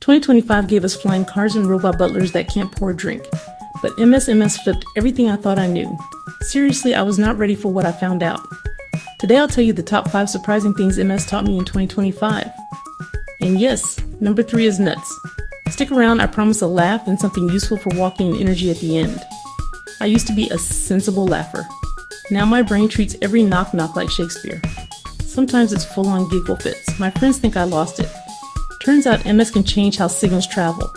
2025 gave us flying cars and robot butlers that can't pour a drink. But MS flipped everything I thought I knew. Seriously, I was not ready for what I found out. Today I'll tell you the top 5 surprising things MS taught me in 2025. And yes, number 3 is nuts. Stick around, I promise a laugh and something useful for walking and energy at the end. I used to be a sensible laugher. Now my brain treats every knock-knock like Shakespeare. Sometimes it's full-on giggle fits. My friends think I lost it. Turns out MS can change how signals travel.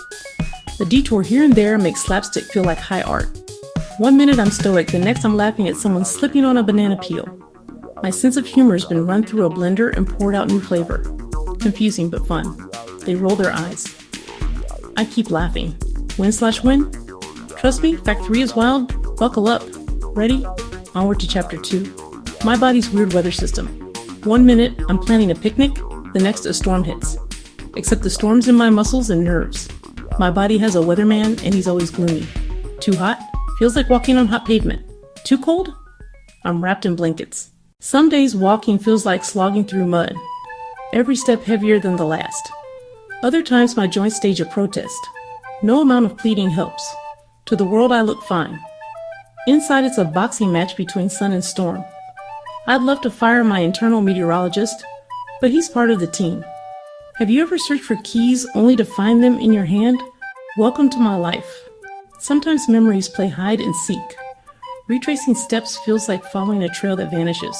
The detour here and there makes slapstick feel like high art. One minute I'm stoic, the next I'm laughing at someone slipping on a banana peel. My sense of humor has been run through a blender and poured out new flavor. Confusing but fun. They roll their eyes. I keep laughing. Win/win? Trust me, fact 3 is wild. Buckle up. Ready? Onward to chapter 2. My body's weird weather system. One minute I'm planning a picnic, the next a storm hits. Except the storm's in my muscles and nerves. My body has a weatherman and he's always gloomy. Too hot? Feels like walking on hot pavement. Too cold? I'm wrapped in blankets. Some days walking feels like slogging through mud. Every step heavier than the last. Other times my joints stage a protest. No amount of pleading helps. To the world I look fine. Inside it's a boxing match between sun and storm. I'd love to fire my internal meteorologist, but he's part of the team. Have you ever searched for keys only to find them in your hand? Welcome to my life. Sometimes memories play hide and seek. Retracing steps feels like following a trail that vanishes.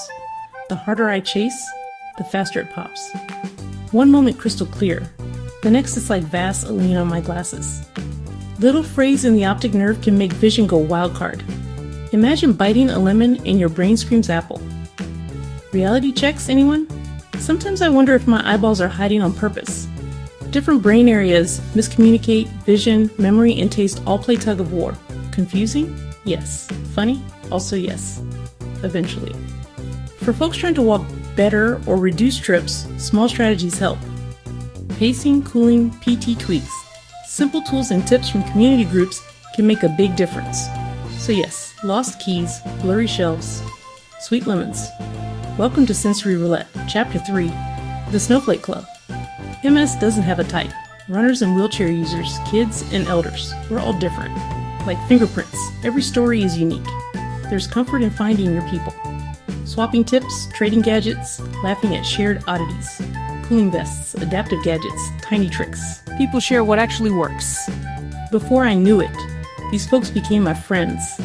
The harder I chase, the faster it pops. One moment crystal clear, the next it's like Vaseline on my glasses. Little phrase in the optic nerve can make vision go wildcard. Imagine biting a lemon and your brain screams apple. Reality checks, anyone? Sometimes I wonder if my eyeballs are hiding on purpose. Different brain areas miscommunicate, vision, memory, and taste all play tug of war. Confusing? Yes. Funny? Also yes. Eventually. For folks trying to walk better or reduce trips, small strategies help. Pacing, cooling, PT tweaks. Simple tools and tips from community groups can make a big difference. So yes, lost keys, blurry shelves, sweet lemons. Welcome to Sensory Roulette, Chapter 3, The Snowflake Club. MS doesn't have a type. Runners and wheelchair users, kids and elders, we're all different. Like fingerprints, every story is unique. There's comfort in finding your people. Swapping tips, trading gadgets, laughing at shared oddities. Cooling vests, adaptive gadgets, tiny tricks. People share what actually works. Before I knew it, these folks became my friends.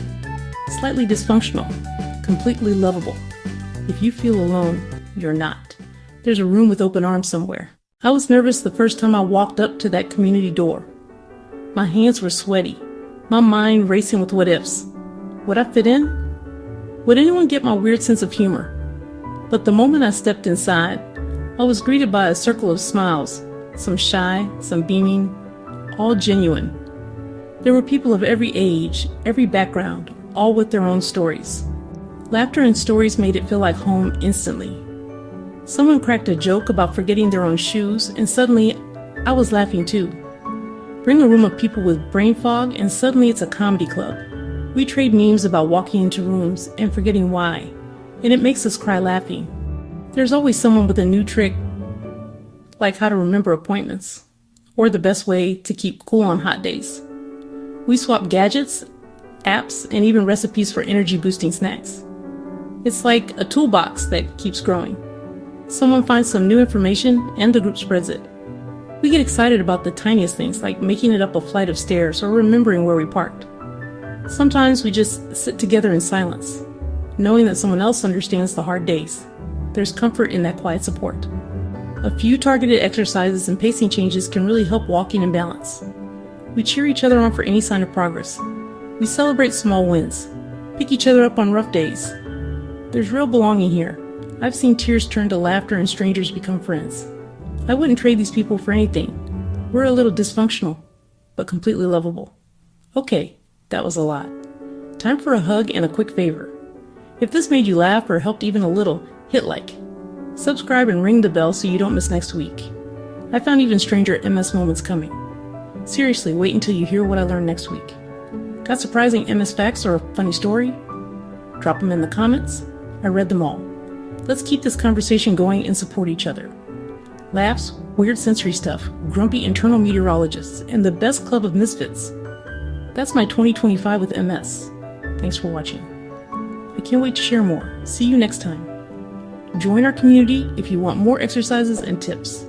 Slightly dysfunctional, completely lovable. If you feel alone, you're not. There's a room with open arms somewhere. I was nervous the first time I walked up to that community door. My hands were sweaty, my mind racing with what ifs. Would I fit in? Would anyone get my weird sense of humor? But the moment I stepped inside, I was greeted by a circle of smiles, some shy, some beaming, all genuine. There were people of every age, every background, all with their own stories. Laughter and stories made it feel like home instantly. Someone cracked a joke about forgetting their own shoes, and suddenly I was laughing too. Bring a room of people with brain fog, and suddenly it's a comedy club. We trade memes about walking into rooms and forgetting why, and it makes us cry laughing. There's always someone with a new trick, like how to remember appointments, or the best way to keep cool on hot days. We swap gadgets, apps, and even recipes for energy-boosting snacks. It's like a toolbox that keeps growing. Someone finds some new information and the group spreads it. We get excited about the tiniest things like making it up a flight of stairs or remembering where we parked. Sometimes we just sit together in silence, knowing that someone else understands the hard days. There's comfort in that quiet support. A few targeted exercises and pacing changes can really help walking in balance. We cheer each other on for any sign of progress. We celebrate small wins, pick each other up on rough days. There's real belonging here. I've seen tears turn to laughter and strangers become friends. I wouldn't trade these people for anything. We're a little dysfunctional, but completely lovable. Okay, that was a lot. Time for a hug and a quick favor. If this made you laugh or helped even a little, hit like. Subscribe and ring the bell so you don't miss next week. I found even stranger MS moments coming. Seriously, wait until you hear what I learned next week. Got surprising MS facts or a funny story? Drop them in the comments. I read them all. Let's keep this conversation going and support each other. Laughs, weird sensory stuff, grumpy internal meteorologists, and the best club of misfits. That's my 2025 with MS. Thanks for watching. I can't wait to share more. See you next time. Join our community if you want more exercises and tips.